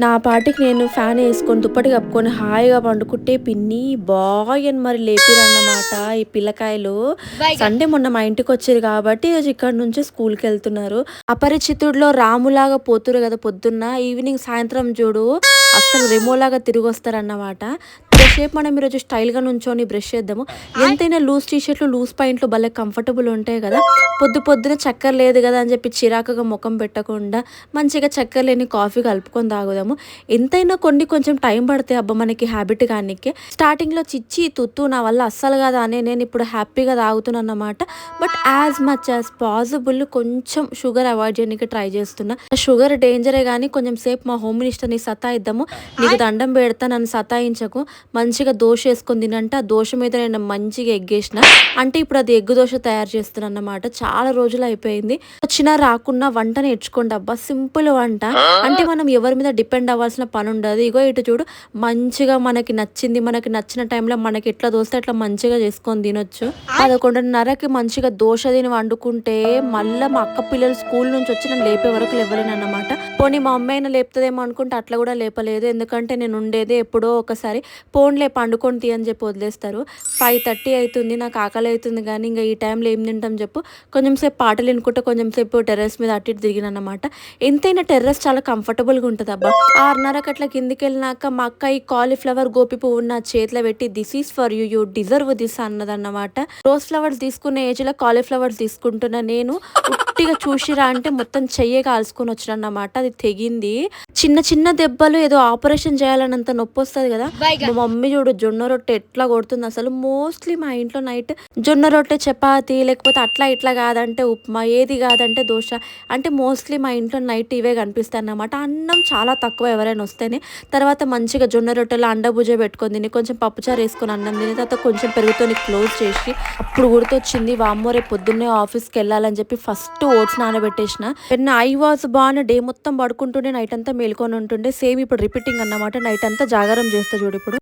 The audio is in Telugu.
నా పాటికి నేను ఫ్యాన్ వేసుకొని దుప్పటి కప్పుకొని హాయిగా పండుకుంటే పిన్ని బాయ్ అని మరి లేపిరన్నమాట ఈ పిల్లకాయలు. సండే మొన్న మా ఇంటికి వచ్చారు కాబట్టి ఈరోజు ఇక్కడ నుంచి స్కూల్కి వెళ్తున్నారు. అపరిచితుడిలో రాములాగా పోతురు కదా పొద్దున్న, ఈవినింగ్ సాయంత్రం చూడు అస్సలు రెమోలాగా తిరిగి వస్తారన్నమాట. సేపు మనం ఈరోజు స్టైల్గా నుంచొని బ్రష్ చేద్దాము. ఎంతైనా లూజ్ టీషర్ట్లు లూజ్ పాయింట్లు భలే కంఫర్టబుల్ ఉంటాయి కదా. పొద్దున చక్కెర లేదు కదా అని చెప్పి చిరాకుగా ముఖం పెట్టకుండా మంచిగా చక్కెర లేని కాఫీ కలుపుకొని తాగుదాము. ఎంతైనా కొంచెం టైం పడితే అబ్బా మనకి హ్యాబిట్ కానీ. స్టార్టింగ్లో చిచ్చి తుత్తు నా వల్ల అస్సలు కదా అని నేను ఇప్పుడు హ్యాపీగా తాగుతున్నాను అన్నమాట. But as much as possible కొంచెం షుగర్ అవాయిడ్ చేయడానికి ట్రై చేస్తున్నా. షుగర్ డేంజరే కానీ కొంచెం సేపు మా హోమ్ మినిస్టర్ని సతాయిద్దాము. నీకు దండం పెడతా, నన్ను సతాయించకు, మంచిగా దోశ వేసుకొని తినంటే ఆ దోశ మీద నేను మంచిగా ఎగ్గేసిన అంటే ఇప్పుడు అది ఎగ్గు దోశ తయారు చేస్తున్నాను అన్నమాట. చాలా రోజులు అయిపోయింది. వచ్చినా రాకున్నా వంట నేర్చుకోండి అబ్బా, సింపుల్ వంట. అంటే మనం ఎవరి మీద డిపెండ్ అవ్వాల్సిన పని ఉండదు. ఇగో ఇటు చూడు, మంచిగా మనకి నచ్చింది మనకి నచ్చిన టైంలో మనకి ఎట్లా దోస్తే అట్లా మంచిగా చేసుకొని తినొచ్చు. 11:30కి మంచిగా దోశ తిని వండుకుంటే మళ్ళీ మా అక్క పిల్లలు స్కూల్ నుంచి వచ్చి నన్ను లేపే వరకు లేవలేను అన్నమాట. పోనీ మా అమ్మ అయినా లేపుతుందేమో అనుకుంటే అట్లా కూడా లేపలేదు. ఎందుకంటే నేను ఉండేదే ఎప్పుడో ఒకసారి పోన్లే పండుకొని తీయని చెప్పి వదిలేస్తారు. 5:30 అవుతుంది, నాకు ఆకలి అవుతుంది కానీ ఇంకా ఈ టైంలో ఏం తింటాం చెప్పు. కొంచెం సేపు పాటలు వినుకుంటే కొంచెం సేపు టెర్రస్ మీద అటు ఇటు తిరిగినమాట. ఎంతైనా టెర్రస్ చాలా కంఫర్టబుల్గా ఉంటుంది అబ్బా. 6:30కి అట్లా కిందికి వెళ్ళినాక మా అక్క ఈ కాలీఫ్లవర్ గోపి పువ్వు నా చేతిలో పెట్టి this is for you, you deserve this అన్నదన్నమాట. రోజ్ ఫ్లవర్స్ తీసుకునే ఏజ్లో కాలీఫ్లవర్స్ తీసుకుంటున్నా నేను. ఉట్టిగా చూసిరా అంటే మొత్తం చెయ్యే కాల్చుకొని వచ్చినన్నమాట. అది తెగింది. చిన్న దెబ్బలు ఏదో ఆపరేషన్ చేయాలన్నంత నొప్పి వస్తుంది కదా. మా మమ్మీ చూడు జొన్న రొట్టె ఎట్లా కొడుతుంది అసలు. మోస్ట్లీ మా ఇంట్లో నైట్ జొన్న రొట్టె చపాతి లేకపోతే అట్లా ఇట్లా కాదంటే ఉప్మా, ఏది కాదంటే దోశ. అంటే మోస్ట్లీ మా ఇంట్లో నైట్ ఇవే కనిపిస్తాయి అన్నమాట. అన్నం చాలా తక్కువ ఎవరైనా వస్తేనే. తర్వాత మంచిగా జొన్న రొట్టెలో అండభుజ పెట్టుకొని తిని కొంచెం పప్పుచారు వేసుకొని అన్నం తిని తర్వాత కొంచెం పెరుగుతోని క్లోజ్ చేసి అప్పుడు గుర్తొచ్చింది వామ్మో రేపు పొద్దున్నే ఆఫీస్కి వెళ్ళాలని చెప్పి ఫస్ట్ ఓట్స్ నానబెట్టేసిన. ఐ వాజ్ బాన్ డే మొత్తం పడుకుంటుండే నైట్ అంతా మేల్కొని ఉంటుండే. సేమ్ ఇప్పుడు రిపీటింగ్ అన్నమాట. నైట్ అంతా జాగారం చేస్తా చూడు ఇప్పుడు.